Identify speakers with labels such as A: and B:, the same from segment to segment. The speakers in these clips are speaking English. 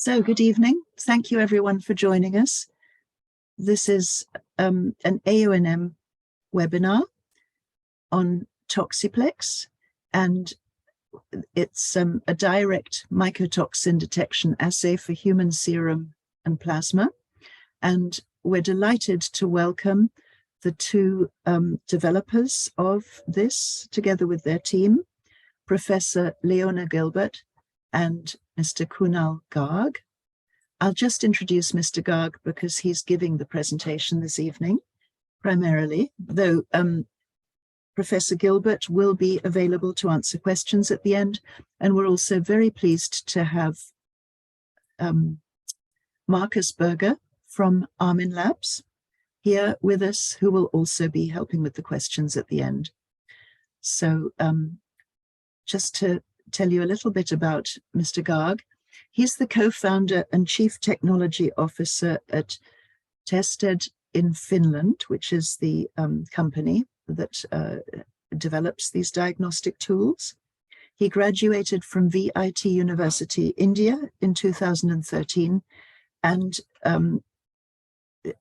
A: So good evening. Thank you everyone for joining us. This is an AONM webinar on ToxiPlex, and it's a direct mycotoxin detection assay for human serum and plasma. And we're delighted to welcome the two developers of this, together with their team, Professor Leona Gilbert and Mr. Kunal Garg. I'll just introduce Mr. Garg because he's giving the presentation this evening, primarily, though Professor Gilbert will be available to answer questions at the end. And we're also very pleased to have Marcus Berger from Armin Labs here with us, who will also be helping with the questions at the end. So just to tell you a little bit about Mr. Garg. He's the co-founder and chief technology officer at Tested in Finland, which is the company that develops these diagnostic tools. He graduated from VIT University, India in 2013 and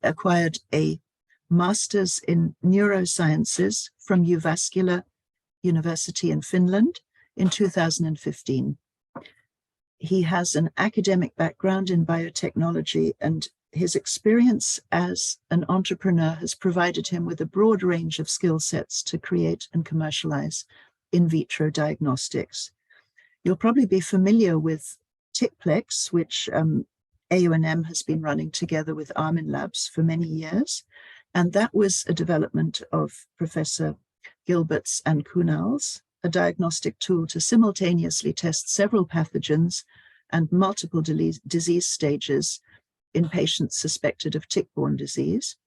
A: acquired a master's in neurosciences from Jyväskylä University in Finland in 2015. He has an academic background in biotechnology, and his experience as an entrepreneur has provided him with a broad range of skill sets to create and commercialize in vitro diagnostics. You'll probably be familiar with ToxiPlex, which AONM has been running together with Armin Labs for many years. And that was a development of Professor Gilbert's and Kunal's, a diagnostic tool to simultaneously test several pathogens and multiple disease stages in patients suspected of tick-borne disease.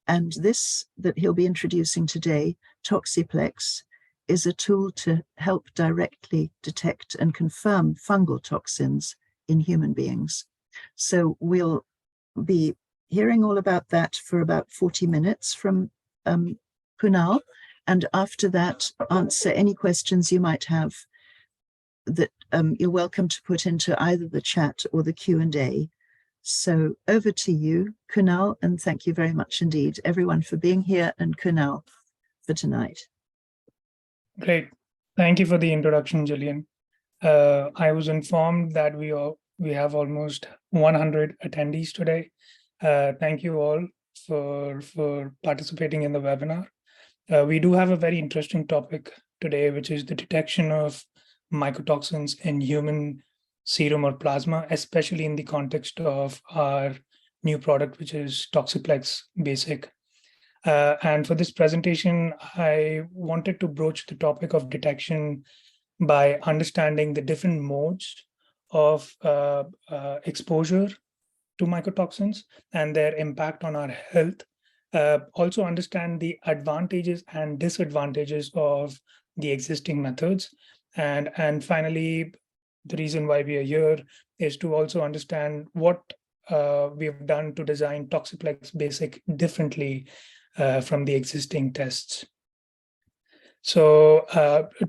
A: And this that he'll be introducing today, ToxiPlex, is a tool to help directly detect and confirm fungal toxins in human beings. So we'll be hearing all about that for about 40 minutes from Kunal. And after that, answer any questions you might have that you're welcome to put into either the chat or the Q&A. So over to you, Kunal, and thank you very much indeed, everyone, for being here, and Kunal for tonight.
B: Great. Thank you for the introduction, Gillian. I was informed that we have almost 100 attendees today. Thank you all for participating in the webinar. We do have a very interesting topic today, which is the detection of mycotoxins in human serum or plasma, especially in the context of our new product, which is ToxiPlex Basic. And for this presentation, I wanted to broach the topic of detection by understanding the different modes of exposure to mycotoxins and their impact on our health. Also understand the advantages and disadvantages of the existing methods. And finally, the reason why we are here is to also understand what we've done to design ToxiPlex Basic differently from the existing tests. So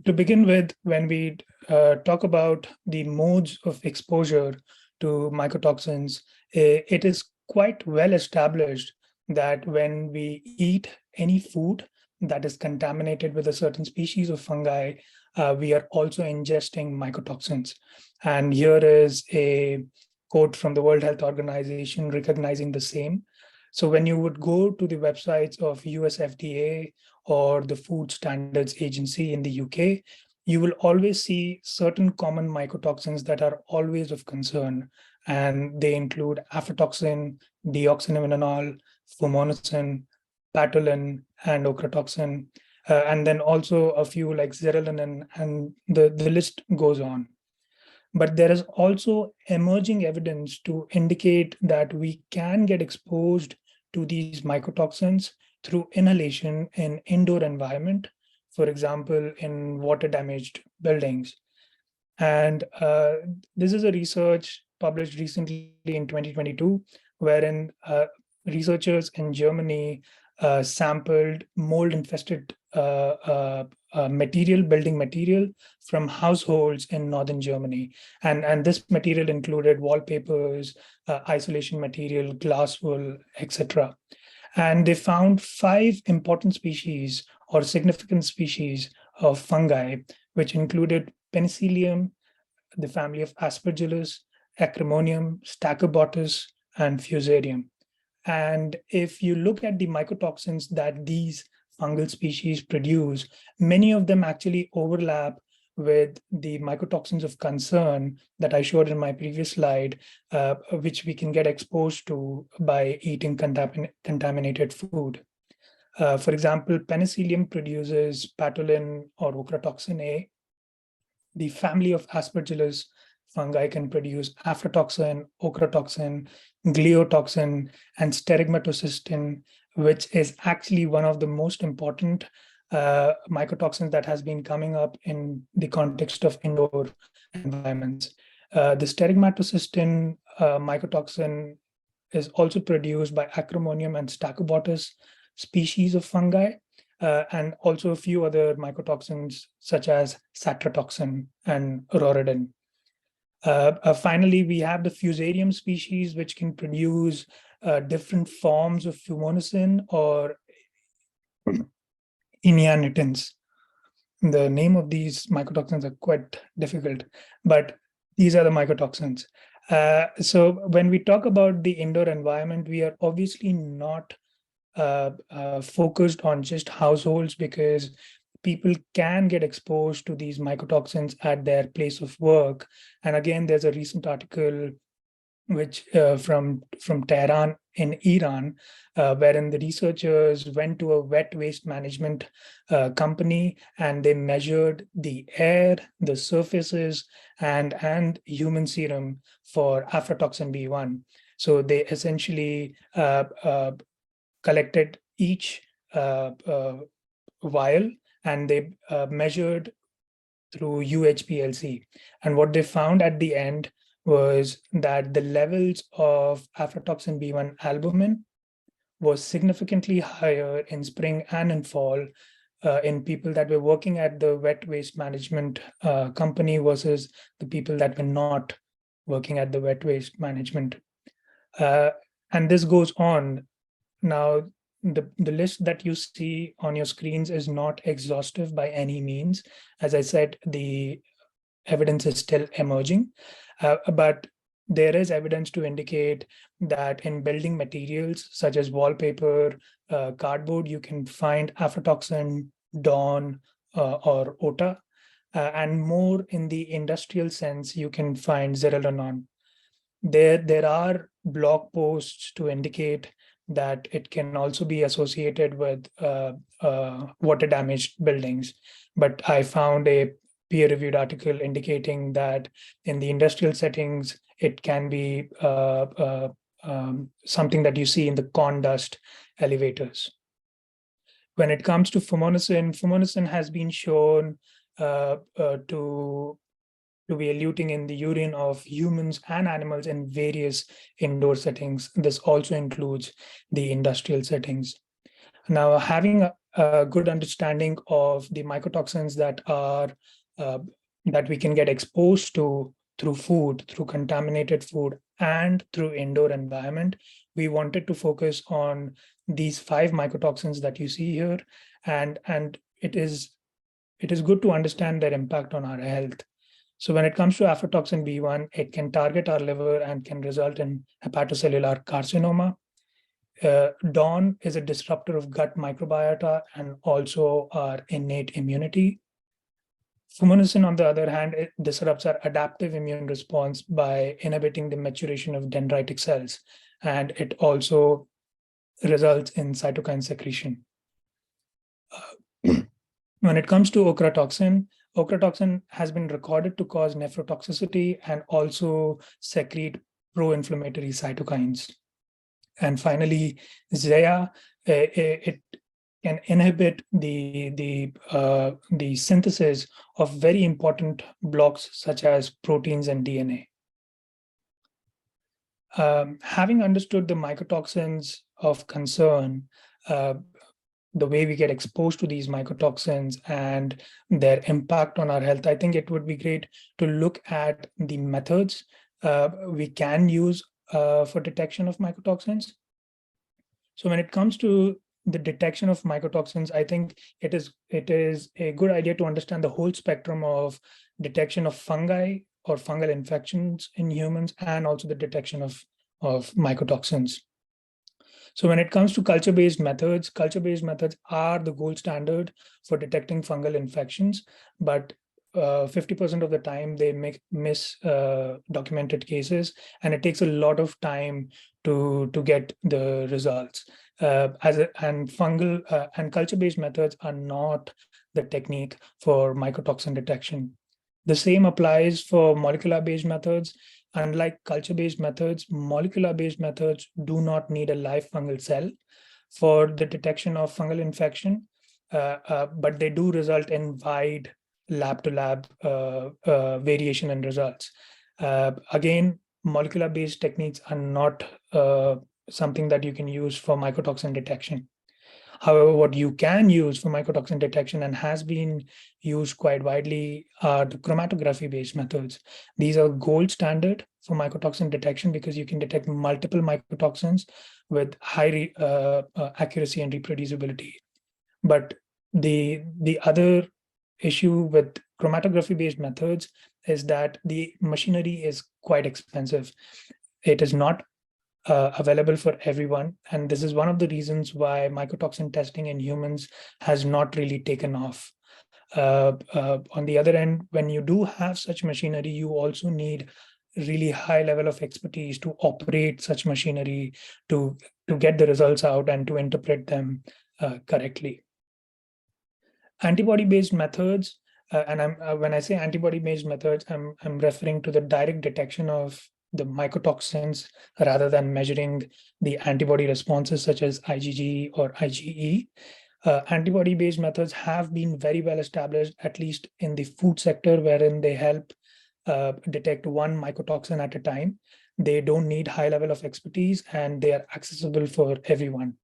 B: to begin with, when we talk about the modes of exposure to mycotoxins, it is quite well established that when we eat any food that is contaminated with a certain species of fungi, we are also ingesting mycotoxins. And here is a quote from the World Health Organization recognizing the same. So when you would go to the websites of US FDA or the Food Standards Agency in the UK, you will always see certain common mycotoxins that are always of concern. And they include aflatoxin, deoxynivalenol, fumonisin, patulin, and ochratoxin, and then also a few like zearalenone, and the list goes on. But there is also emerging evidence to indicate that we can get exposed to these mycotoxins through inhalation in indoor environment, for example, in water-damaged buildings. And this is a research published recently in 2022, wherein researchers in Germany sampled mold-infested building material from households in northern Germany. And this material included wallpapers, isolation material, glass wool, etc. And they found 5 important species or significant species of fungi, which included penicillium, the family of Aspergillus, Acremonium, Stachybotrys, and Fusarium. And if you look at the mycotoxins that these fungal species produce, many of them actually overlap with the mycotoxins of concern that I showed in my previous slide, which we can get exposed to by eating contaminated food. For example, penicillium produces patulin or ochratoxin A. The family of Aspergillus fungi can produce aflatoxin, ochratoxin, gliotoxin, and sterigmatocystin, which is actually one of the most important mycotoxins that has been coming up in the context of indoor environments. The sterigmatocystin mycotoxin is also produced by Acremonium and Stachybotrys species of fungi, and also a few other mycotoxins such as satratoxin and roridin. Finally, we have the Fusarium species, which can produce different forms of fumonisin or inianitins. The name of these mycotoxins are quite difficult, but these are the mycotoxins. So when we talk about the indoor environment, we are obviously not focused on just households, because people can get exposed to these mycotoxins at their place of work. And again, there's a recent article which from Tehran in Iran, wherein the researchers went to a wet waste management company, and they measured the air, the surfaces, and human serum for aflatoxin B1. So they essentially collected each vial, and they measured through UHPLC. And what they found at the end was that the levels of aflatoxin B1 albumin was significantly higher in spring and in fall in people that were working at the wet waste management company versus the people that were not working at the wet waste management. And this goes on. Now, the list that you see on your screens is not exhaustive by any means. As I said, the evidence is still emerging, but there is evidence to indicate that in building materials such as wallpaper, cardboard, you can find aflatoxin, DAWN, or OTA, and more in the industrial sense, you can find zearalenone. There are blog posts to indicate that it can also be associated with water damaged buildings. But I found a peer-reviewed article indicating that in the industrial settings, it can be something that you see in the corn dust elevators. When it comes to fumonisin has been shown to be eluting in the urine of humans and animals in various indoor settings. This also includes the industrial settings. Now, having a good understanding of the mycotoxins that are that we can get exposed to through food, through contaminated food, and through indoor environment, we wanted to focus on these 5 mycotoxins that you see here, and it is good to understand their impact on our health. So when it comes to aflatoxin B1, it can target our liver and can result in hepatocellular carcinoma. DAWN is a disruptor of gut microbiota and also our innate immunity. Fumonisin, on the other hand, it disrupts our adaptive immune response by inhibiting the maturation of dendritic cells, and it also results in cytokine secretion. When it comes to ochratoxin has been recorded to cause nephrotoxicity and also secrete pro-inflammatory cytokines. And finally, ZEA, it can inhibit the synthesis of very important blocks such as proteins and DNA. Having understood the mycotoxins of concern, the way we get exposed to these mycotoxins and their impact on our health, I think it would be great to look at the methods we can use for detection of mycotoxins. So when it comes to the detection of mycotoxins, I think it is a good idea to understand the whole spectrum of detection of fungi or fungal infections in humans, and also the detection of mycotoxins. So when it comes to culture-based methods are the gold standard for detecting fungal infections, but 50% of the time they miss documented cases, and it takes a lot of time to get the results. And fungal and culture-based methods are not the technique for mycotoxin detection. The same applies for molecular-based methods. Unlike culture-based methods, molecular-based methods do not need a live fungal cell for the detection of fungal infection, but they do result in wide lab-to-lab variation in results. Again, molecular-based techniques are not something that you can use for mycotoxin detection. However, what you can use for mycotoxin detection and has been used quite widely are the chromatography-based methods. These are gold standard for mycotoxin detection because you can detect multiple mycotoxins with high accuracy and reproducibility. But the other issue with chromatography-based methods is that the machinery is quite expensive. It is not available for everyone. And this is one of the reasons why mycotoxin testing in humans has not really taken off. On the other end, when you do have such machinery, you also need really high level of expertise to operate such machinery, to get the results out and to interpret them correctly. Antibody-based methods, and when I say antibody-based methods, I'm referring to the direct detection of the mycotoxins rather than measuring the antibody responses such as IgG or IgE. Antibody-based methods have been very well established, at least in the food sector, wherein they help detect one mycotoxin at a time. They don't need high level of expertise and they are accessible for everyone.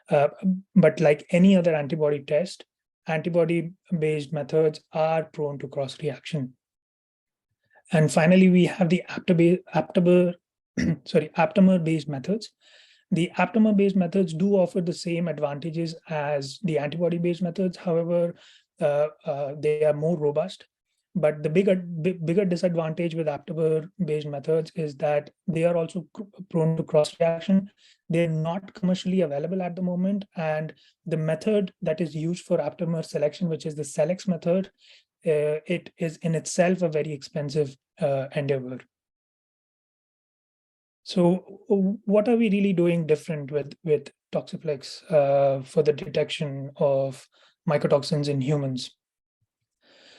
B: But like any other antibody test, antibody-based methods are prone to cross-reaction. And finally, we have the aptamer-based methods. The aptamer-based methods do offer the same advantages as the antibody-based methods. However, they are more robust. But the bigger disadvantage with aptamer-based methods is that they are also prone to cross-reaction. They're not commercially available at the moment. And the method that is used for aptamer selection, which is the SELEX method, it is in itself a very expensive endeavor. So what are we really doing different with ToxiPlex for the detection of mycotoxins in humans?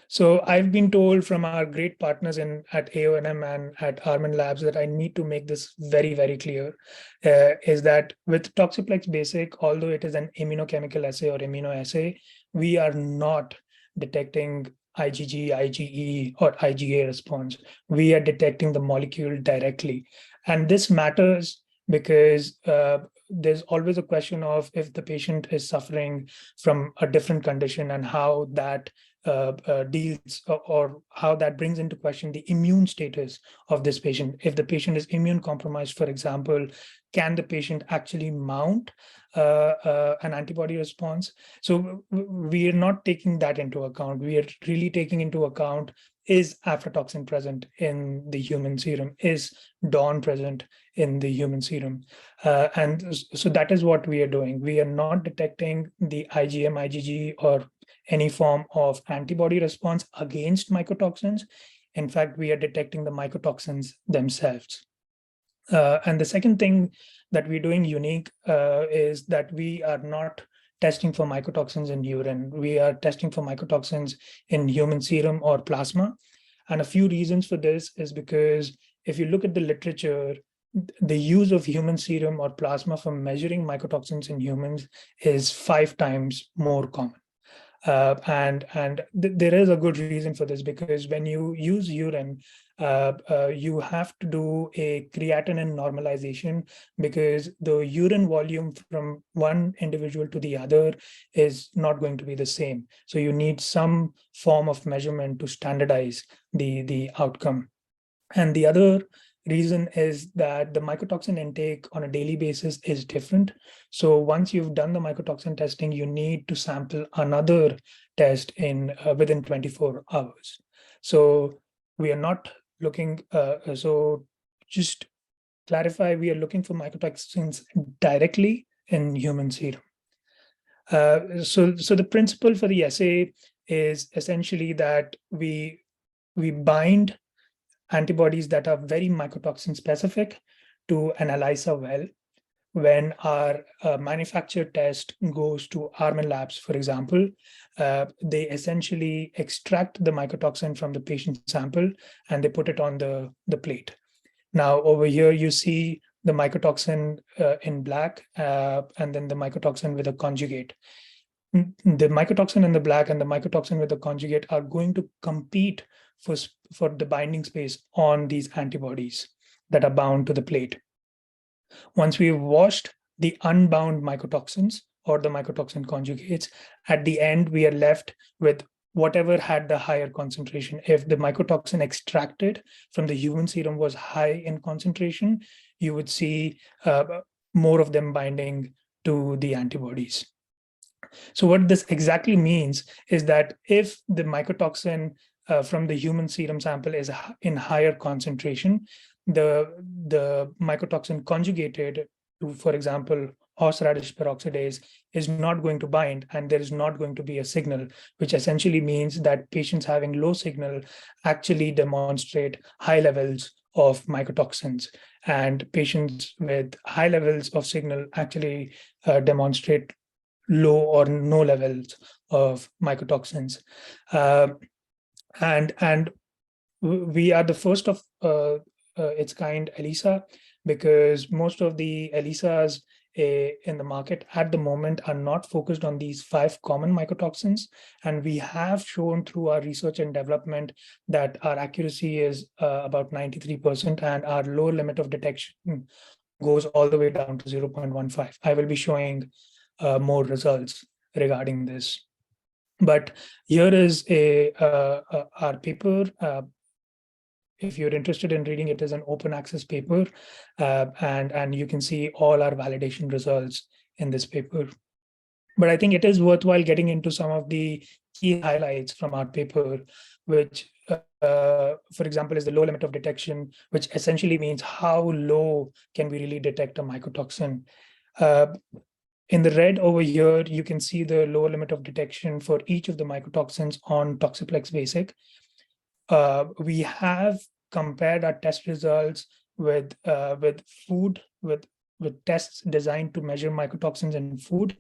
B: So I've been told from our great partners at AONM and at Armin Labs that I need to make this very, very clear, is that with ToxiPlex Basic, although it is an immunochemical assay or immunoassay, we are not detecting IgG, IgE, or IgA response. We are detecting the molecule directly. And this matters because there's always a question of if the patient is suffering from a different condition and how that deals or how that brings into question the immune status of this patient. If the patient is immune compromised, for example, can the patient actually mount an antibody response? So we are not taking that into account. We are really taking into account, is aflatoxin present in the human serum? Is DAWN present in the human serum? And so that is what we are doing. We are not detecting the IgM, IgG, or any form of antibody response against mycotoxins. In fact, we are detecting the mycotoxins themselves. And the second thing that we're doing unique is that we are not testing for mycotoxins in urine. We are testing for mycotoxins in human serum or plasma. And a few reasons for this is because if you look at the literature, the use of human serum or plasma for measuring mycotoxins in humans is 5 times more common. And there is a good reason for this, because when you use urine, you have to do a creatinine normalization because the urine volume from one individual to the other is not going to be the same. So you need some form of measurement to standardize the outcome. And the other reason is that the mycotoxin intake on a daily basis is different. So once you've done the mycotoxin testing, you need to sample another test in within 24 hours. So we are not looking, so just clarify, we are looking for mycotoxins directly in human serum. So the principle for the assay is essentially that we bind antibodies that are very mycotoxin specific to an ELISA well. When our manufactured test goes to Armin Labs, for example, they essentially extract the mycotoxin from the patient sample and they put it on the plate. Now, over here, you see the mycotoxin in black and then the mycotoxin with a conjugate. The mycotoxin in the black and the mycotoxin with the conjugate are going to compete for the binding space on these antibodies that are bound to the plate. Once we've washed the unbound mycotoxins or the mycotoxin conjugates, at the end, we are left with whatever had the higher concentration. If the mycotoxin extracted from the human serum was high in concentration, you would see more of them binding to the antibodies. So what this exactly means is that if the mycotoxin from the human serum sample is in higher concentration, the mycotoxin conjugated to, for example, horseradish peroxidase is not going to bind, and there is not going to be a signal, which essentially means that patients having low signal actually demonstrate high levels of mycotoxins, and patients with high levels of signal actually demonstrate low or no levels of mycotoxins. And we are the first of its kind ELISA, because most of the ELISAs in the market at the moment are not focused on these 5 common mycotoxins. And we have shown through our research and development that our accuracy is about 93%, and our lower limit of detection goes all the way down to 0.15. I will be showing more results regarding this. But here is our paper. If you're interested in reading it, is an open access paper, and you can see all our validation results in this paper. But I think it is worthwhile getting into some of the key highlights from our paper, which, for example, is the low limit of detection, which essentially means how low can we really detect a mycotoxin. In the red over here, you can see the lower limit of detection for each of the mycotoxins on ToxiPlex Basic. We have compared our test results with food, with tests designed to measure mycotoxins in food.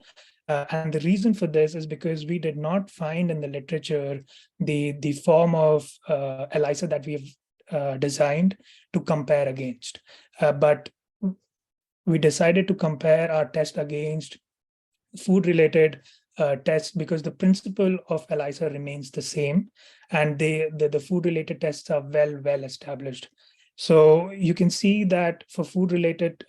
B: And the reason for this is because we did not find in the literature the form of ELISA that we've designed to compare against. But we decided to compare our test against food-related tests because the principle of ELISA remains the same, and the food-related tests are well established. So you can see that for food-related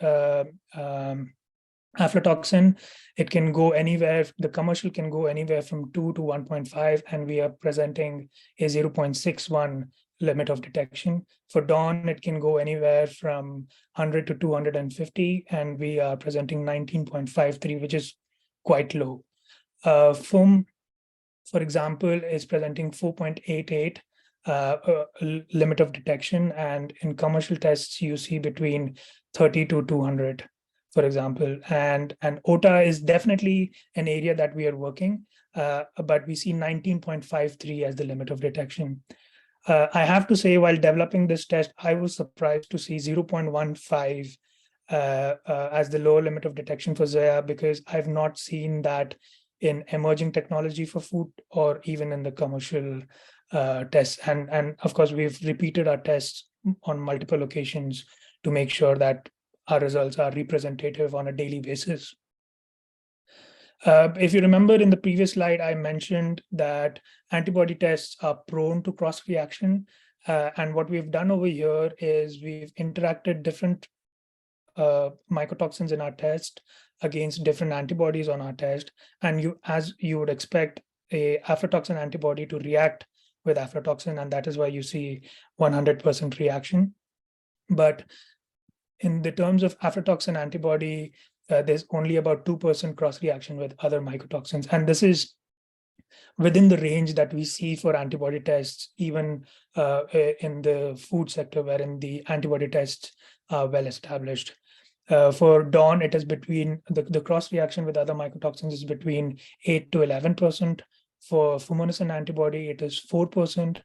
B: aflatoxin, it can go anywhere. The commercial can go anywhere from 2 to 1.5, and we are presenting a 0.61 limit of detection. For DAWN, it can go anywhere from 100 to 250, and we are presenting 19.53, which is quite low. FOAM, for example, is presenting 4.88 limit of detection, and in commercial tests, you see between 30 to 200, for example. And OTA is definitely an area that we are working, but we see 19.53 as the limit of detection. I have to say, while developing this test, I was surprised to see 0.15 as the lower limit of detection for Zoya, because I've not seen that in emerging technology for food or even in the commercial tests. And of course, we've repeated our tests on multiple occasions to make sure that our results are representative on a daily basis. If you remember in the previous slide, I mentioned that antibody tests are prone to cross-reaction. And what we've done over here is we've interacted different mycotoxins in our test against different antibodies on our test. And as you would expect, a aflatoxin antibody to react with aflatoxin, and that is why you see 100% reaction. But in the terms of aflatoxin antibody, there's only about 2% cross-reaction with other mycotoxins. And this is within the range that we see for antibody tests, even in the food sector, wherein the antibody tests are well established. For DAWN, it is between the cross-reaction with other mycotoxins is between 8 to 11%. For fumonisin antibody, it is 4%.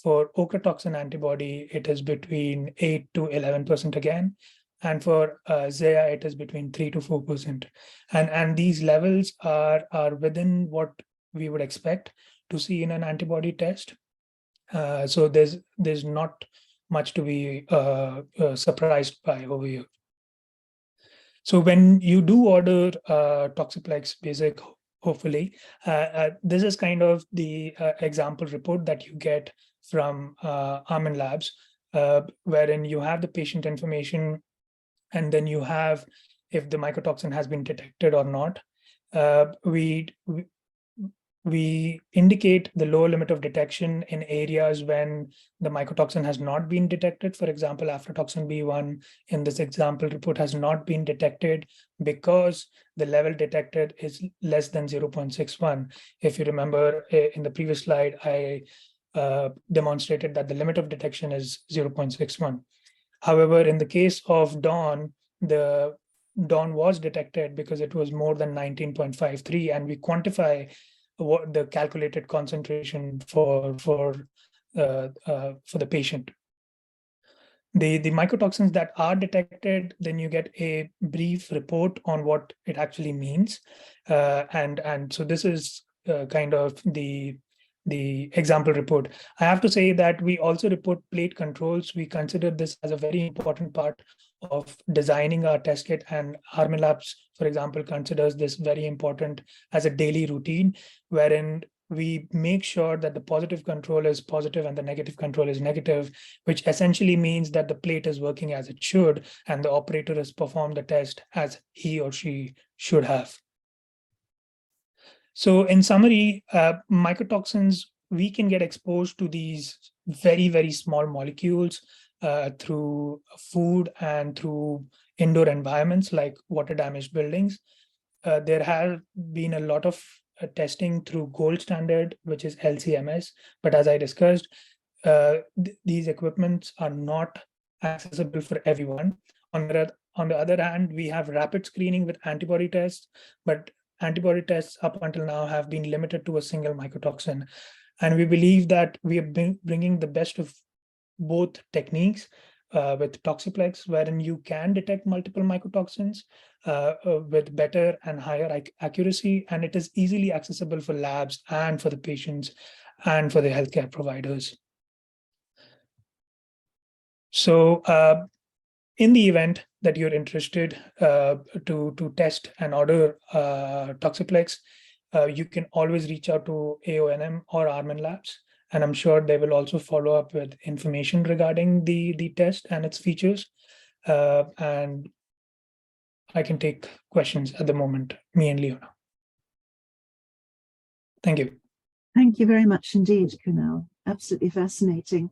B: For ochratoxin antibody, it is between 8 to 11% again. And for ZEA, it is between 3 to 4%. And these levels are within what we would expect to see in an antibody test. So there's not much to be surprised by over here. So when you do order ToxiPlex Basic, hopefully, this is kind of the example report that you get from AONM Labs, wherein you have the patient information, and then you have if the mycotoxin has been detected or not. We indicate the lower limit of detection in areas when the mycotoxin has not been detected. For example, aflatoxin B1 in this example report has not been detected because the level detected is less than 0.61. If you remember in the previous slide, I demonstrated that the limit of detection is 0.61. However, in the case of DAWN, the DAWN was detected because it was more than 19.53, and we quantify what the calculated concentration for the patient. The mycotoxins that are detected, then you get a brief report on what it actually means, and so this is kind of the example report. I have to say that we also report plate controls. We consider this as a very important part of designing our test kit, and AONM Labs, for example, considers this very important as a daily routine, wherein we make sure that the positive control is positive and the negative control is negative, which essentially means that the plate is working as it should, and the operator has performed the test as he or she should have. So in summary, mycotoxins, we can get exposed to these very, very small molecules through food and through indoor environments like water damaged buildings. There have been a lot of testing through gold standard, which is LCMS. But as I discussed, these equipments are not accessible for everyone. On the other hand, we have rapid screening with antibody tests, but antibody tests up until now have been limited to a single mycotoxin. And we believe that we are bringing the best of both techniques with ToxiPlex, wherein you can detect multiple mycotoxins with better and higher accuracy, and it is easily accessible for labs and for the patients and for the healthcare providers. So in the event that you're interested to test and order ToxiPlex, you can always reach out to AONM or AONM Labs, and I'm sure they will also follow up with information regarding the test and its features. And I can take questions at the moment, me and Leona. Thank you.
A: Thank you very much indeed, Kunal. Absolutely fascinating.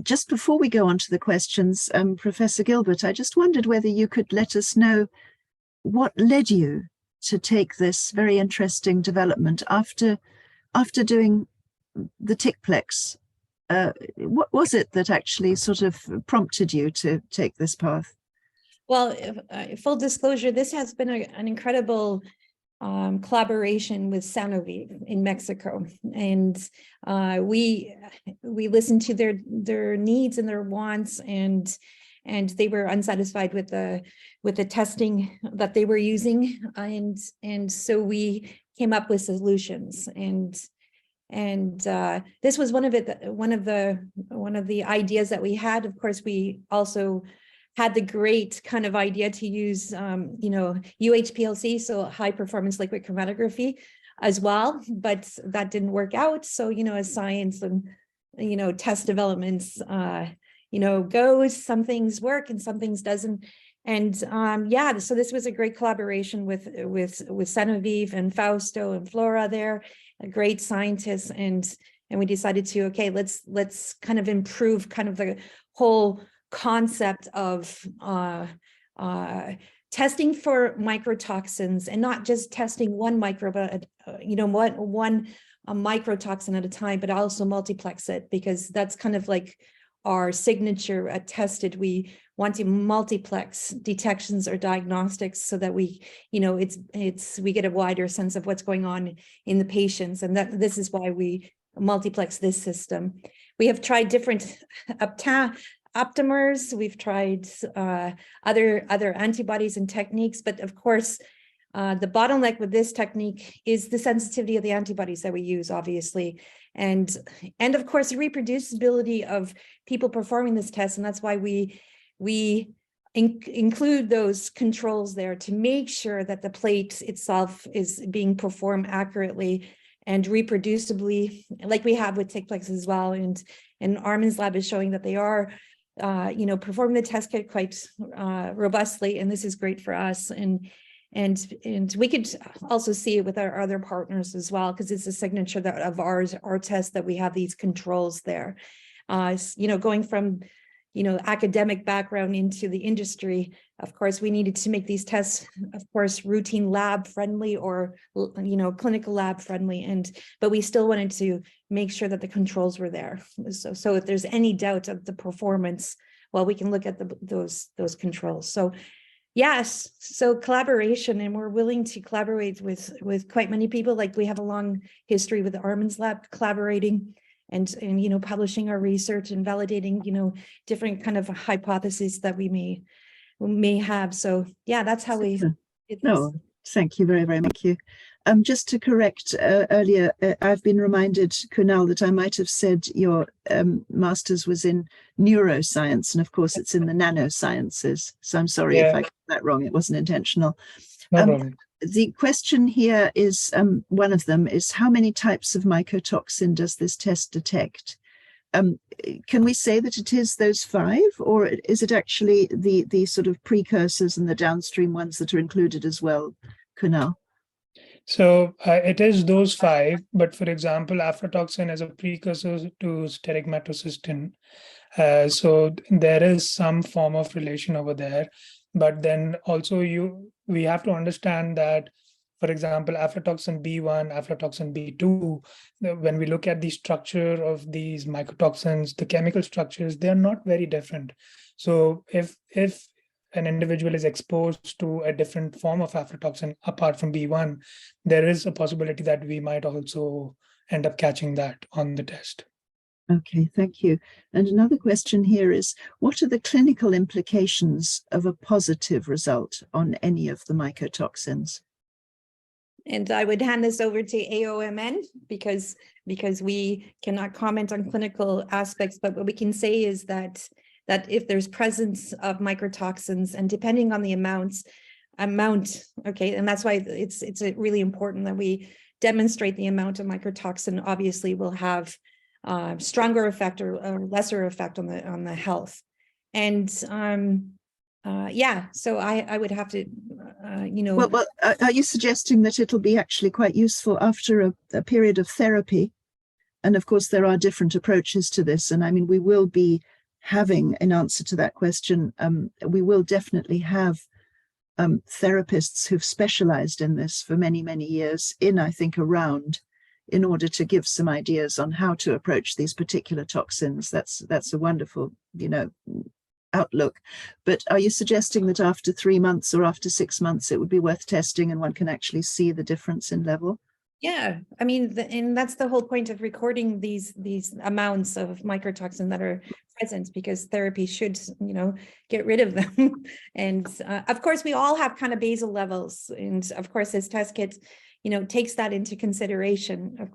A: Just before we go on to the questions, Professor Gilbert, I just wondered whether you could let us know what led you to take this very interesting development after doing the ToxiPlex. What was it that actually sort of prompted you to take this path?
C: Well, full disclosure, this has been an incredible collaboration with Sanofi in Mexico, and we listened to their needs and their wants, and they were unsatisfied with the testing that they were using, and so we came up with solutions, and this was one of the ideas that we had. Of course, we also had the great kind of idea to use, UHPLC, so high performance liquid chromatography as well, but that didn't work out. So, as science and test developments, goes. Some things work and some things doesn't. And so this was a great collaboration with Sanoviv and Fausto and Flora there, great scientists, and we decided to, okay, let's kind of improve kind of the whole concept of testing for mycotoxins, and not just testing one microbe, one mycotoxin at a time, but also multiplex it, because that's kind of like our signature at Tested. We want to multiplex detections or diagnostics so that we, we get a wider sense of what's going on in the patients. And this is why we multiplex this system. We have tried different aptamers. We've tried other antibodies and techniques, but of course, the bottleneck with this technique is the sensitivity of the antibodies that we use, obviously, and of course the reproducibility of people performing this test. And that's why we include those controls there to make sure that the plate itself is being performed accurately and reproducibly, like we have with ToxiPlex as well. And Armin's lab is showing that they are performing the test kit quite robustly, and this is great for us. And we could also see it with our other partners as well, because it's a signature of our test that we have these controls there. Going from academic background into the industry, of course, we needed to make these tests, of course, routine lab friendly or clinical lab friendly, but we still wanted to make sure that the controls were there. So if there's any doubt of the performance, well, we can look at those controls. So yes, so collaboration, and we're willing to collaborate with quite many people. Like we have a long history with Armin's lab collaborating and publishing our research and validating different kind of hypotheses that we may have. So yeah, that's how we did this.
A: No, thank you very, very much. Thank you. Just to correct earlier, I've been reminded, Kunal, that I might have said your master's was in neuroscience, and of course it's in the nanosciences. So I'm sorry if I got that wrong. It wasn't intentional.
B: No problem.
A: The question here is, one of them is, how many types of mycotoxin does this test detect? Can we say that it is those 5, or is it actually the sort of precursors and the downstream ones that are included as well, Kunal?
B: So it is those 5, but for example, aflatoxin is a precursor to steric matrocystin. So there is some form of relation over there, but then also we have to understand that, for example, aflatoxin B1, aflatoxin B2, when we look at the structure of these mycotoxins, the chemical structures, they are not very different. So if an individual is exposed to a different form of aflatoxin apart from B1, there is a possibility that we might also end up catching that on the test.
A: Okay, thank you. And another question here is, what are the clinical implications of a positive result on any of the mycotoxins?
C: And I would hand this over to AONM because we cannot comment on clinical aspects, but what we can say is that if there's presence of mycotoxins, and depending on the amount, okay, and that's why it's really important that we demonstrate the amount of mycotoxin obviously will have stronger effect or lesser effect on the health. And so I would have to,
A: Well, are you suggesting that it'll be actually quite useful after a period of therapy? And of course, there are different approaches to this. And I mean, we will be having an answer to that question. We will definitely have therapists who've specialized in this for many, many years around, in order to give some ideas on how to approach these particular toxins. That's a wonderful, outlook. But are you suggesting that after 3 months or after 6 months, it would be worth testing and one can actually see the difference in level?
C: Yeah, I mean, and that's the whole point of recording these amounts of mycotoxin that are present, because therapy should, get rid of them. And of course, we all have kind of basal levels. And of course, this test kit, takes that into consideration,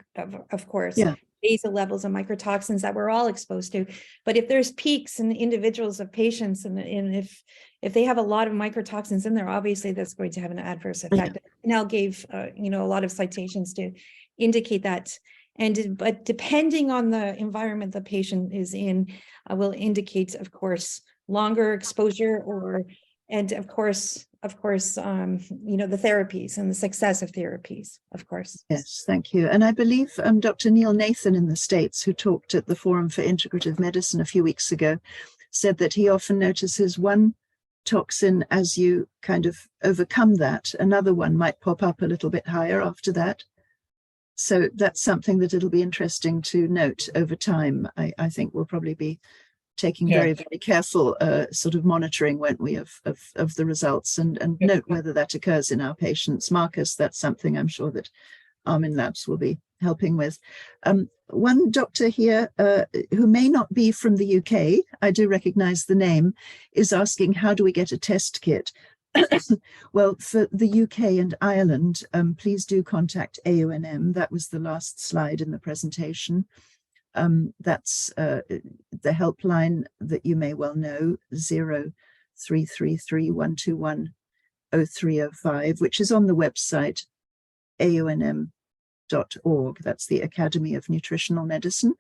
C: of course.
A: Yeah.
C: Basal levels of mycotoxins that we're all exposed to. But if there's peaks in individuals of patients, and if they have a lot of mycotoxins in there, obviously that's going to have an adverse effect. Kunal gave a lot of citations to indicate that. But depending on the environment the patient is in, will indicate, of course, longer exposure and of course, the therapies and the success of therapies, of course.
A: Yes, thank you. And I believe Dr. Neil Nathan in the States, who talked at the Forum for Integrative Medicine a few weeks ago, said that he often notices one toxin as you kind of overcome that, another one might pop up a little bit higher after that. So that's something that it'll be interesting to note over time. I think we'll probably be taking very, very careful sort of monitoring, won't we, of the results and note whether that occurs in our patients. Marcus, that's something I'm sure that Armin Labs will be helping with. One doctor here who may not be from the UK, I do recognize the name, is asking, how do we get a test kit? Well, for the UK and Ireland, please do contact AONM. That was the last slide in the presentation. That's the helpline that you may well know, 0333 121 0305, which is on the website AONM.org. That's the Academy of Nutritional Medicine.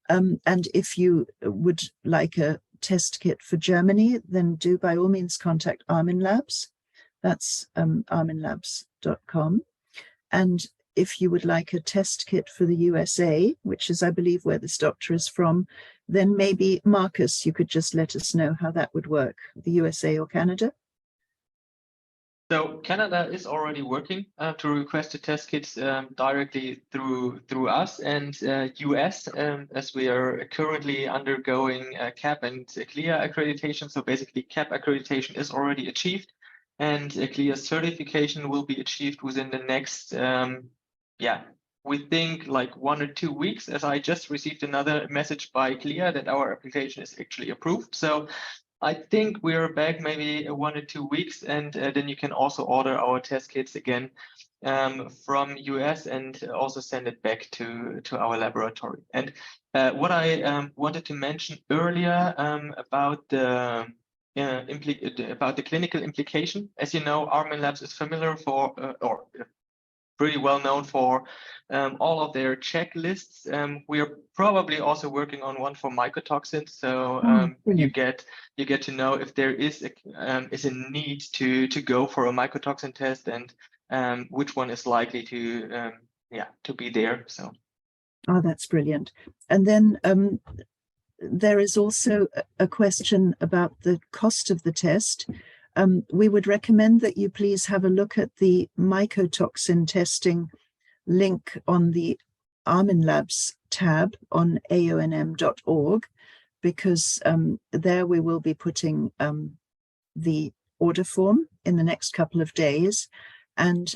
A: And if you would like a test kit for Germany, then do by all means contact Armin Labs. That's arminlabs.com. And if you would like a test kit for the USA, which is, I believe, where this doctor is from, then maybe, Marcus, you could just let us know how that would work, the USA or Canada.
D: So Canada is already working to request the test kits directly through us, and US, as we are currently undergoing CAP and CLIA accreditation. So basically CAP accreditation is already achieved, and CLIA certification will be achieved within the next, we think like 1 or 2 weeks, as I just received another message by CLIA that our application is actually approved. So I think we're back maybe 1 or 2 weeks, and then you can also order our test kits again from US and also send it back to our laboratory. And what I wanted to mention earlier about the clinical implication, as you know, Armin Labs is familiar for or pretty well known for all of their checklists. We are probably also working on one for mycotoxins, so you get to know if there is a need to go for a mycotoxin test, and which one is likely to be there. So,
A: oh, that's brilliant. And then there is also a question about the cost of the test. We would recommend that you please have a look at the mycotoxin testing link on the Armin Labs tab on aonm.org, because there we will be putting the order form in the next couple of days. And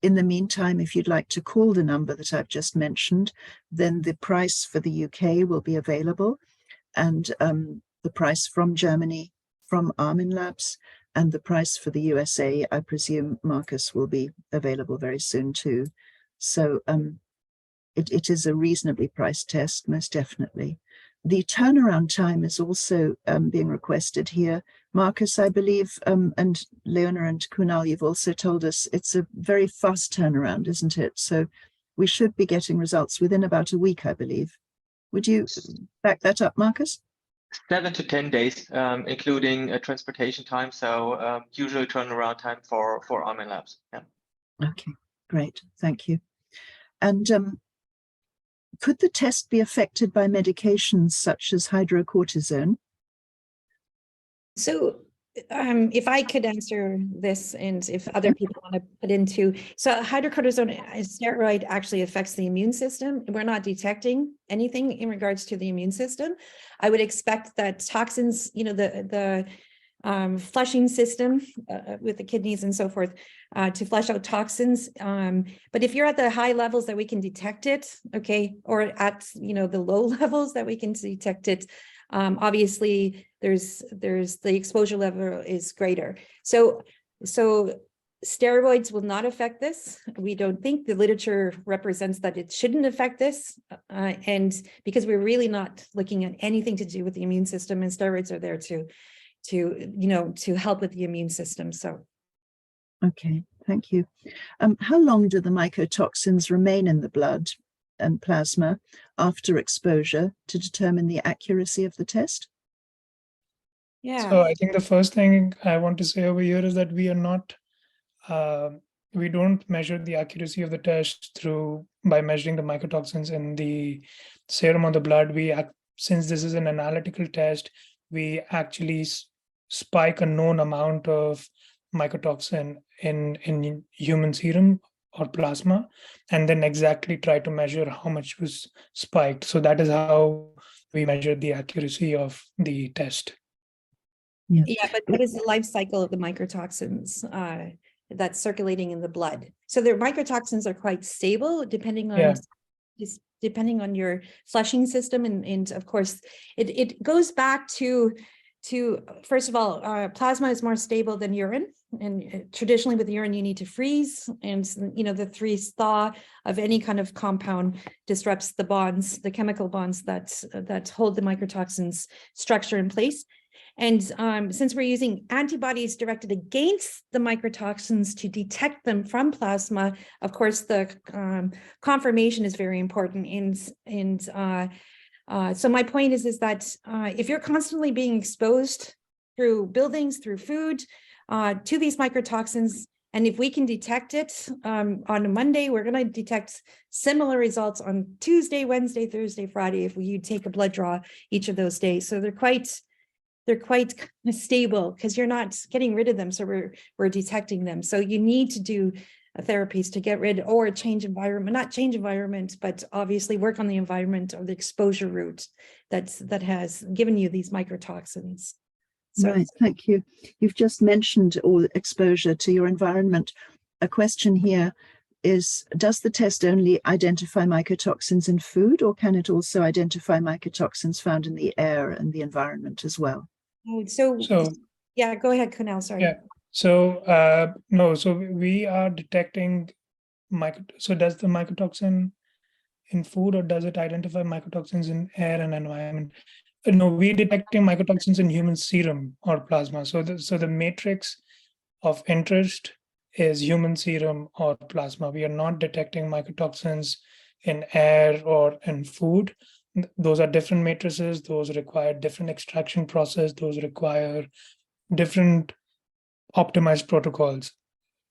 A: in the meantime, if you'd like to call the number that I've just mentioned, then the price for the UK will be available, and the price from Germany from Armin Labs, and the price for the USA, I presume, Marcus, will be available very soon too. So it is a reasonably priced test, most definitely. The turnaround time is also being requested here. Marcus, I believe, and Leona and Kunal, you've also told us it's a very fast turnaround, isn't it? So we should be getting results within about a week, I believe. Would you back that up, Marcus?
D: 7 to 10 days, including transportation time. So usual turnaround time for Armin Labs. Yeah.
A: Okay, great. Thank you. And could the test be affected by medications such as hydrocortisone?
C: So if I could answer this, and if other people want to put into, so hydrocortisone steroid actually affects the immune system. We're not detecting anything in regards to the immune system. I would expect that toxins, the flushing system with the kidneys and so forth, to flush out toxins. But if you're at the high levels that we can detect it, okay, or at the low levels that we can detect it, obviously there's the exposure level is greater. So steroids will not affect this. We don't think the literature represents that it shouldn't affect this. And because we're really not looking at anything to do with the immune system, and steroids are there to help with the immune system. So.
A: Okay, thank you. How long do the mycotoxins remain in the blood? and plasma after exposure to determine the accuracy of the test?
C: Yeah.
B: So I think the first thing I want to say over here is that we are not, we don't measure the accuracy of the test by measuring the mycotoxins in the serum or the blood. Since this is an analytical test, we actually spike a known amount of mycotoxin in human serum or plasma, and then exactly try to measure how much was spiked. So that is how we measure the accuracy of the test.
C: Yeah, but what is the life cycle of the mycotoxins that's circulating in the blood? So their mycotoxins are quite stable depending on just depending on your flushing system, and of course it goes back to first of all, plasma is more stable than urine, and traditionally with urine you need to freeze, and the freeze thaw of any kind of compound disrupts the bonds, the chemical bonds that hold the mycotoxins structure in place. And since we're using antibodies directed against the mycotoxins to detect them from plasma, of course, the confirmation is very important. So my point is that if you're constantly being exposed through buildings, through food, to these mycotoxins, and if we can detect it on a Monday, we're going to detect similar results on Tuesday, Wednesday, Thursday, Friday, if you take a blood draw each of those days. So they're quite stable because you're not getting rid of them. So we're detecting them. So you need to do therapies to get rid or change environment, not change environment, but obviously work on the environment or the exposure route that has given you these mycotoxins. So,
A: right, thank you. You've just mentioned all exposure to your environment. A question here is, does the test only identify mycotoxins in food, or can it also identify mycotoxins found in the air and the environment as well?
C: So yeah, go ahead, Kunal, sorry.
B: Yeah. So no, so we are detecting so does the mycotoxin in food, or does it identify mycotoxins in air and environment? No, we're detecting mycotoxins in human serum or plasma. So the matrix of interest is human serum or plasma. We are not detecting mycotoxins in air or in food. Those are different matrices. Those require different extraction process. Those require different optimized protocols,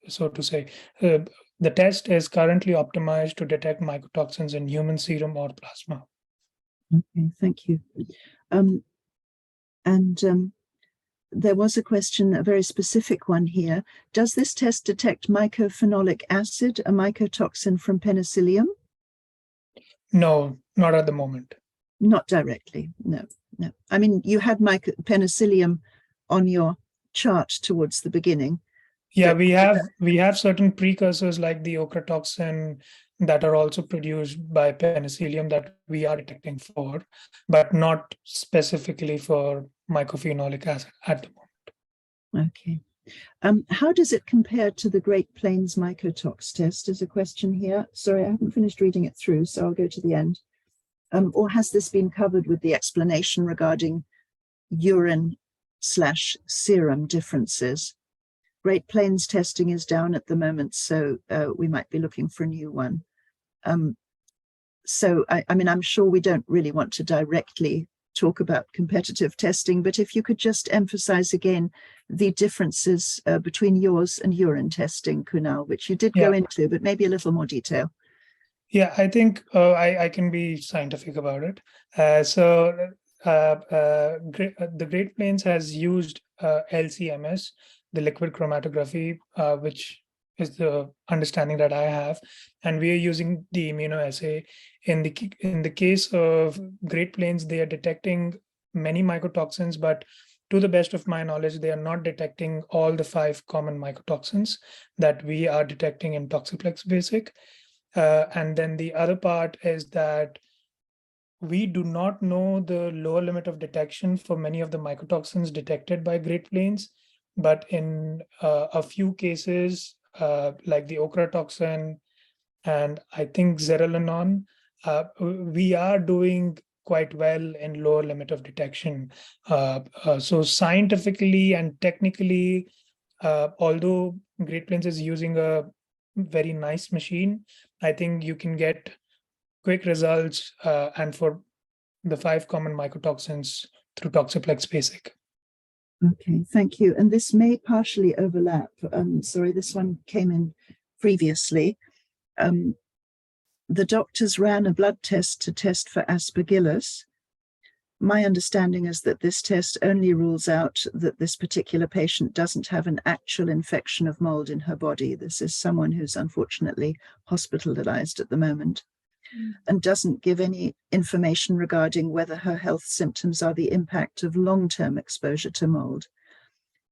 B: so to say. The test is currently optimized to detect mycotoxins in human serum or plasma.
A: Okay, thank you. There was a question, a very specific one here. Does this test detect mycophenolic acid, a mycotoxin from penicillium?
B: No, not at the moment.
A: Not directly, no. I mean, you had penicillium on your chart towards the beginning.
B: Yeah, we have certain precursors like the ochratoxin that are also produced by penicillium that we are detecting for, but not specifically for mycophenolic acid at the moment.
A: Okay. How does it compare to the Great Plains mycotox test? Is a question here. Sorry, I haven't finished reading it through, so I'll go to the end. Or has this been covered with the explanation regarding urine/serum differences? Great Plains testing is down at the moment, so we might be looking for a new one. So, I mean, I'm sure we don't really want to directly talk about competitive testing, but if you could just emphasize again the differences between yours and urine testing, Kunal, which you did go into, but maybe a little more detail.
B: Yeah, I think I can be scientific about it. The Great Plains has used LCMS, the liquid chromatography, which is the understanding that I have, and we are using the immunoassay. In the case of Great Plains, they are detecting many mycotoxins, but to the best of my knowledge, they are not detecting all the 5 common mycotoxins that we are detecting in ToxiPlex Basic. And then the other part is that we do not know the lower limit of detection for many of the mycotoxins detected by Great Plains, but in a few cases, like the ochratoxin and I think zearalenone, we are doing quite well in lower limit of detection. So scientifically and technically, although Great Plains is using a very nice machine, I think you can get quick results and for the 5 common mycotoxins through ToxiPlex Basic.
A: Okay, thank you. And this may partially overlap. Sorry, this one came in previously. The doctors ran a blood test to test for aspergillus. My understanding is that this test only rules out that this particular patient doesn't have an actual infection of mold in her body. This is someone who's unfortunately hospitalized at the moment and doesn't give any information regarding whether her health symptoms are the impact of long-term exposure to mold.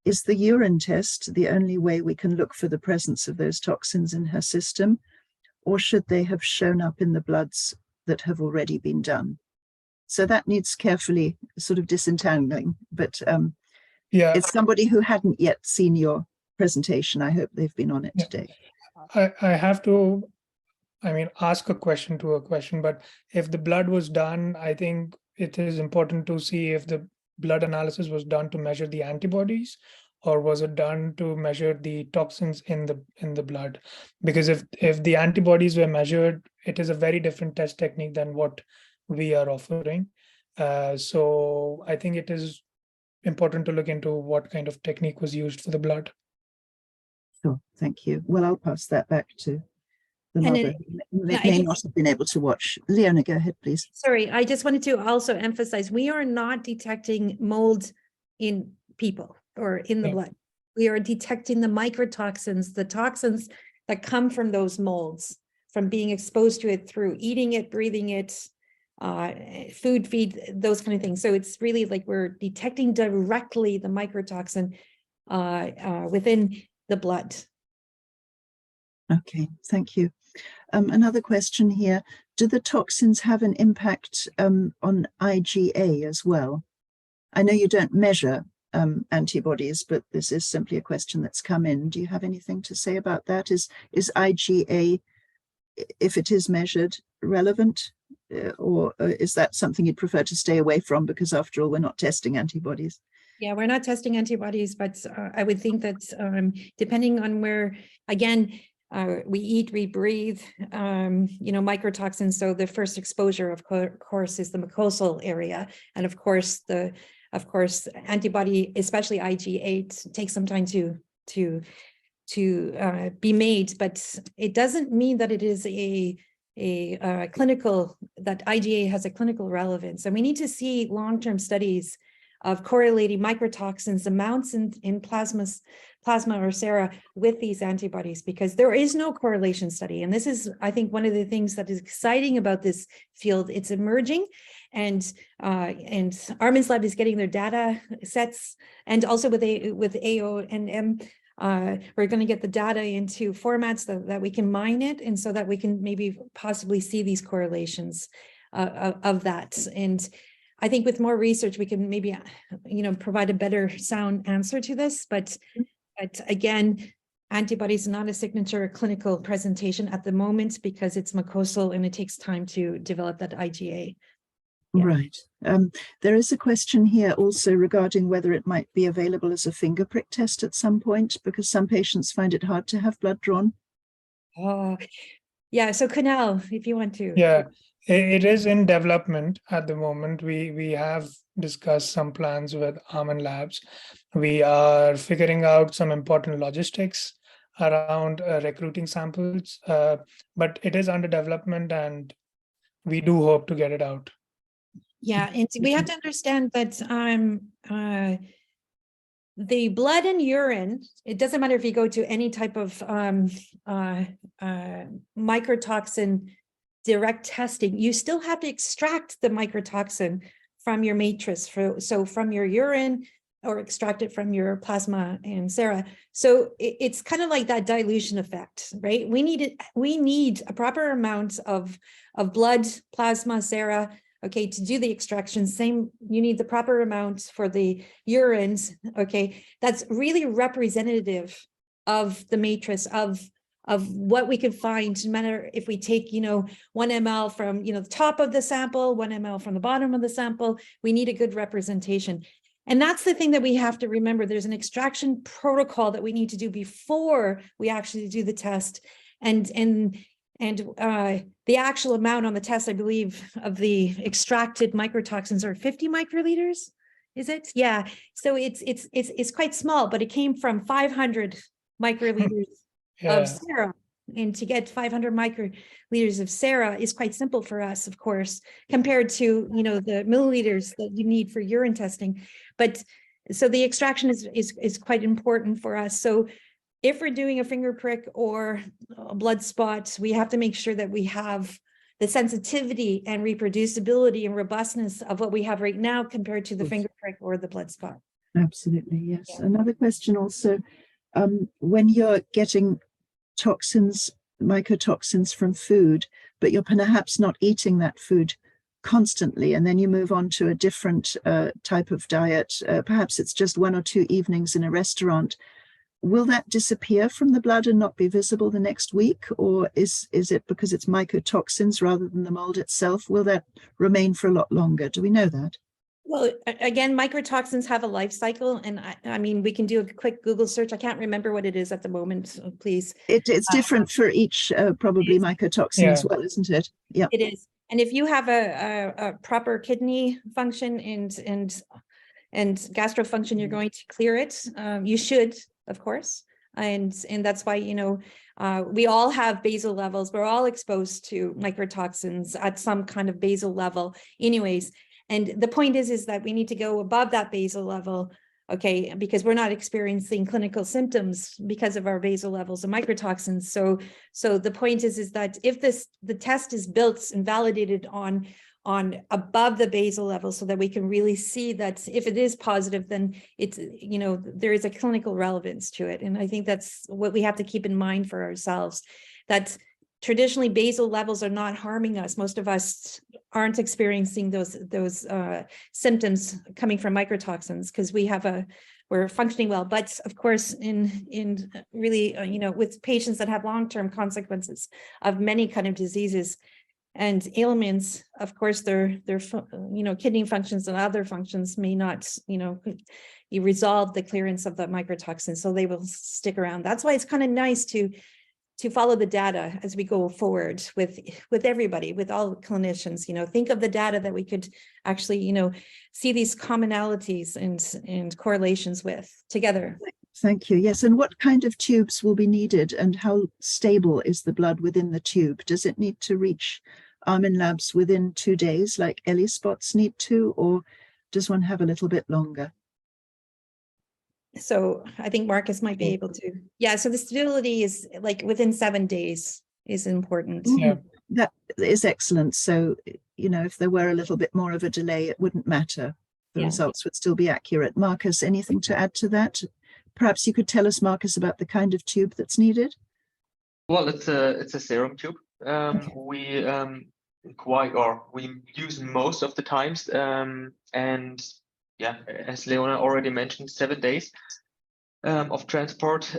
A: Is the urine test the only way we can look for the presence of those toxins in her system, or should they have shown up in the bloods that have already been done? So that needs carefully sort of disentangling, but
B: Yeah,
A: it's somebody who hadn't yet seen your presentation. I hope they've been on it today.
B: I have to, ask a question to a question, but if the blood was done, I think it is important to see if the blood analysis was done to measure the antibodies, or was it done to measure the toxins in the blood? Because if the antibodies were measured, it is a very different test technique than what we are offering. So I think it is important to look into what kind of technique was used for the blood.
A: Sure, thank you. Well, I'll pass that back to the
C: And
A: mother. They may not have been able to watch. Leona, go ahead, please.
C: Sorry, I just wanted to also emphasize, we are not detecting mold in people or in the blood. We are detecting the mycotoxins, the toxins that come from those molds, from being exposed to it through eating it, breathing it, food feed, those kind of things. So it's really like we're detecting directly the mycotoxin within the blood.
A: Okay, thank you. Another question here. Do the toxins have an impact on IgA as well? I know you don't measure antibodies, but this is simply a question that's come in. Do you have anything to say about that? Is IgA, if it is measured, relevant? Or is that something you'd prefer to stay away from, because after all, we're not testing antibodies?
C: Yeah, we're not testing antibodies, but I would think that depending on where, again, we eat, we breathe, mycotoxins. So the first exposure, of course, is the mucosal area. And of course, antibody, especially IgA, takes some time to be made, but it doesn't mean that it is a clinical, that IgA has a clinical relevance. And we need to see long-term studies of correlating mycotoxins amounts in plasma or sera with these antibodies, because there is no correlation study. And this is, I think, one of the things that is exciting about this field. It's emerging, and Armin's lab is getting their data sets, and also with AONM, we're going to get the data into formats that we can mine it, and so that we can maybe possibly see these correlations of that. And I think with more research, we can maybe, provide a better sound answer to this. But again, antibodies are not a signature clinical presentation at the moment, because it's mucosal and it takes time to develop that IgA. Yeah.
A: Right. There is a question here also regarding whether it might be available as a finger prick test at some point, because some patients find it hard to have blood drawn.
C: Oh, yeah. So Kunal, if you want to.
B: Yeah, it is in development at the moment. We have discussed some plans with Armin Labs. We are figuring out some important logistics around recruiting samples, but it is under development, and we do hope to get it out.
C: Yeah, and we have to understand that the blood and urine, it doesn't matter if you go to any type of mycotoxin direct testing, you still have to extract the mycotoxin from your matrix, so from your urine, or extract it from your plasma and sera. So it's kind of like that dilution effect, right? We need a proper amount of blood, plasma, sera, okay, to do the extraction. Same, you need the proper amount for the urines, okay? That's really representative of the matrix of what we can find, no matter if we take, 1 ml from, the top of the sample, 1 ml from the bottom of the sample, we need a good representation. And that's the thing that we have to remember. There's an extraction protocol that we need to do before we actually do the test. And And the actual amount on the test, I believe, of the extracted mycotoxins are 50 microliters. Is it? Yeah. So it's quite small, but it came from 500 microliters of serum. And to get 500 microliters of serum is quite simple for us, of course, compared to, you know, the milliliters that you need for urine testing. But so the extraction is quite important for us. So if we're doing a finger prick or a blood spot, we have to make sure that we have the sensitivity and reproducibility and robustness of what we have right now compared to the finger prick or the blood spot.
A: Absolutely, yes.
C: Yeah.
A: Another question also, when you're getting toxins, mycotoxins from food, but you're perhaps not eating that food constantly, and then you move on to a different type of diet, perhaps it's just 1 or 2 evenings in a restaurant, will that disappear from the blood and not be visible the next week? Or is it because it's mycotoxins rather than the mold itself? Will that remain for a lot longer? Do we know that?
C: Well, again, mycotoxins have a life cycle. And I mean, we can do a quick Google search. I can't remember what it is at the moment, so please.
A: It's different for each, probably mycotoxin as well, isn't it? Yeah.
C: It is. And if you have a proper kidney function and gastro function, you're going to clear it. You should, of course. And that's why, you know, we all have basal levels. We're all exposed to mycotoxins at some kind of basal level anyways. And the point is that we need to go above that basal level, okay, because we're not experiencing clinical symptoms because of our basal levels of mycotoxins. So the point is that if the test is built and validated on above the basal level, so that we can really see that if it is positive, then it's, you know, there is a clinical relevance to it. And I think that's what we have to keep in mind for ourselves, that traditionally basal levels are not harming us. Most of us aren't experiencing those symptoms coming from mycotoxins because we're functioning well. But of course, in really, you know, with patients that have long-term consequences of many kind of diseases and ailments, of course, their you know, kidney functions and other functions may not, you know, you resolve the clearance of the mycotoxins, so they will stick around. That's why it's kind of nice to follow the data as we go forward with everybody, with all clinicians. You know, think of the data that we could actually, you know, see these commonalities and correlations with together.
A: Thank you. Yes. And what kind of tubes will be needed, and how stable is the blood within the tube? Does it need to reach AONM labs within 2 days like ELISpots need to, or does one have a little bit longer?
C: So I think Marcus might be able to. Yeah. So the stability is like within 7 days is important.
B: Yeah.
A: That is excellent. So, you know, if there were a little bit more of a delay, it wouldn't matter. The results would still be accurate. Marcus, anything to add to that? Perhaps you could tell us, Marcus, about the kind of tube that's needed. Well,
D: it's a serum tube. We use most of the times, and yeah, as Leona already mentioned, 7 days of transport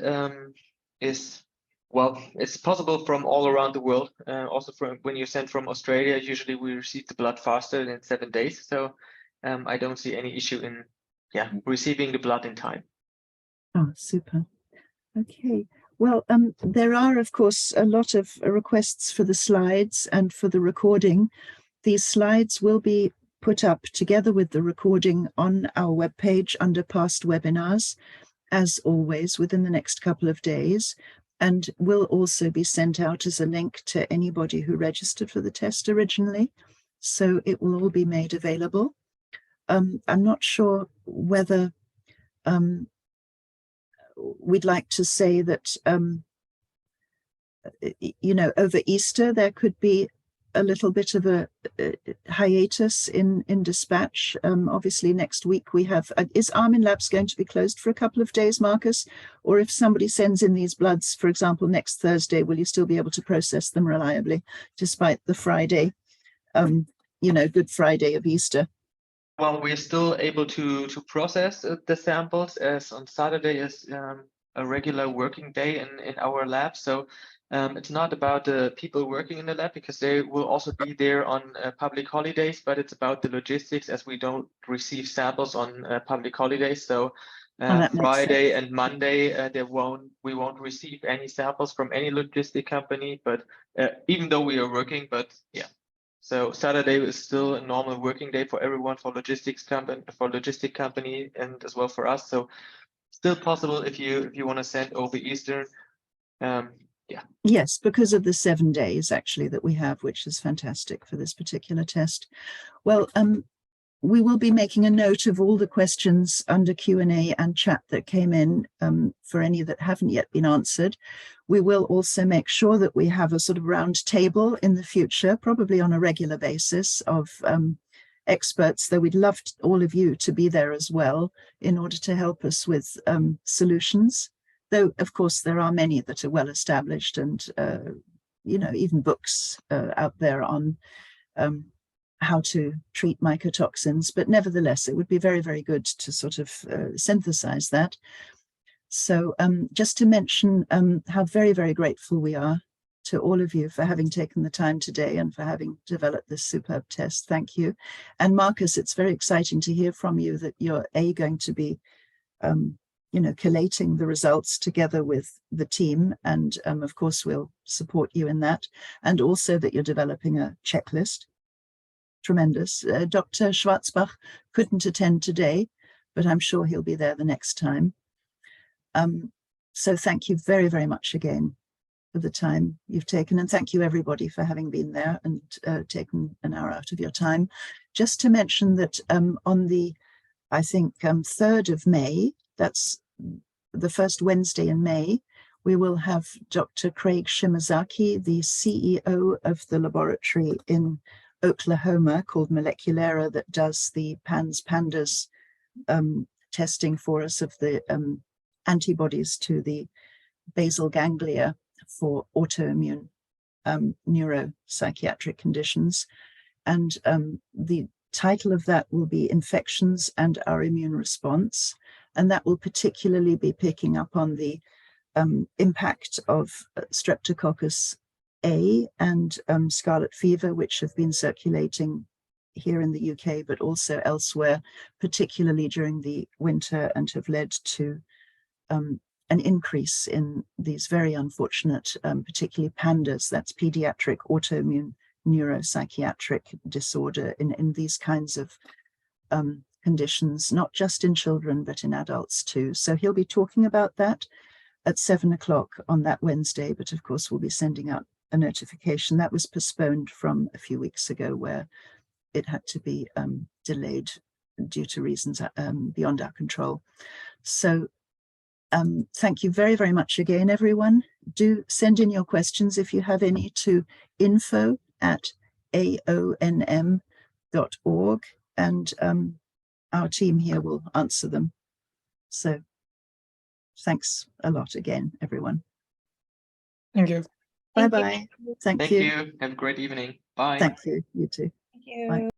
D: is, well, it's possible from all around the world. Also, from when you send from Australia, usually we receive the blood faster than 7 days. So I don't see any issue in receiving the blood in time.
A: Oh, super. Okay. Well, there are, of course, a lot of requests for the slides and for the recording. These slides will be put up together with the recording on our webpage under past webinars, as always, within the next couple of days, and will also be sent out as a link to anybody who registered for the test originally. So it will all be made available. I'm not sure whether we'd like to say that, you know, over Easter, there could be a little bit of a hiatus in dispatch. Obviously, next week we have, is AONM Labs going to be closed for a couple of days, Marcus? Or if somebody sends in these bloods, for example, next Thursday, will you still be able to process them reliably, despite the Friday, you know, Good Friday of Easter?
D: Well, we're still able to process the samples, as on Saturday is a regular working day in our lab. So it's not about the people working in the lab, because they will also be there on public holidays, but it's about the logistics, as we don't receive samples on public holidays. So
A: On that next
D: Friday and Monday, we won't receive any samples from any logistic company, but even though we are working, but yeah. So Saturday is still a normal working day for everyone, for logistic company, and as well for us. So still possible if you want to send over Eastern. Yeah.
A: Yes, because of the 7 days actually that we have, which is fantastic for this particular test. Well, we will be making a note of all the questions under Q&A and chat that came in, for any that haven't yet been answered. We will also make sure that we have a sort of round table in the future, probably on a regular basis, of experts, though we'd love all of you to be there as well in order to help us with solutions. Though, of course, there are many that are well established, and you know, even books out there on how to treat mycotoxins, but nevertheless, it would be very, very good to sort of synthesize that. So just to mention how very, very grateful we are to all of you for having taken the time today and for having developed this superb test. Thank you. And Marcus, it's very exciting to hear from you that you're going to be you know, collating the results together with the team. And of course, we'll support you in that. And also that you're developing a checklist. Tremendous. Dr. Schwarzbach couldn't attend today, but I'm sure he'll be there the next time. So thank you very, very much again for the time you've taken. And thank you everybody for having been there and taken an hour out of your time. Just to mention that on the, I think, 3rd of May, that's the first Wednesday in May, we will have Dr. Craig Shimazaki, the CEO of the laboratory in Oklahoma called Moleculara, that does the PANDAS testing for us of the antibodies to the basal ganglia for autoimmune neuropsychiatric conditions. And the title of that will be Infections and Our Immune Response. And that will particularly be picking up on the impact of Streptococcus A and scarlet fever, which have been circulating here in the UK, but also elsewhere, particularly during the winter, and have led to an increase in these very unfortunate, particularly PANDAS, that's pediatric autoimmune neuropsychiatric disorder, in these kinds of conditions, not just in children, but in adults too. So he'll be talking about that at 7 o'clock on that Wednesday, but of course we'll be sending out a notification. That was postponed from a few weeks ago, where it had to be delayed due to reasons beyond our control. So thank you very, very much again, everyone. Do send in your questions if you have any to info@aonm.org, and our team here will answer them. So thanks a lot again, everyone.
B: Thank you.
A: Bye-bye. Thank you.
D: Have a great evening. Bye.
A: Thank you. You too.
C: Thank you.
A: Bye.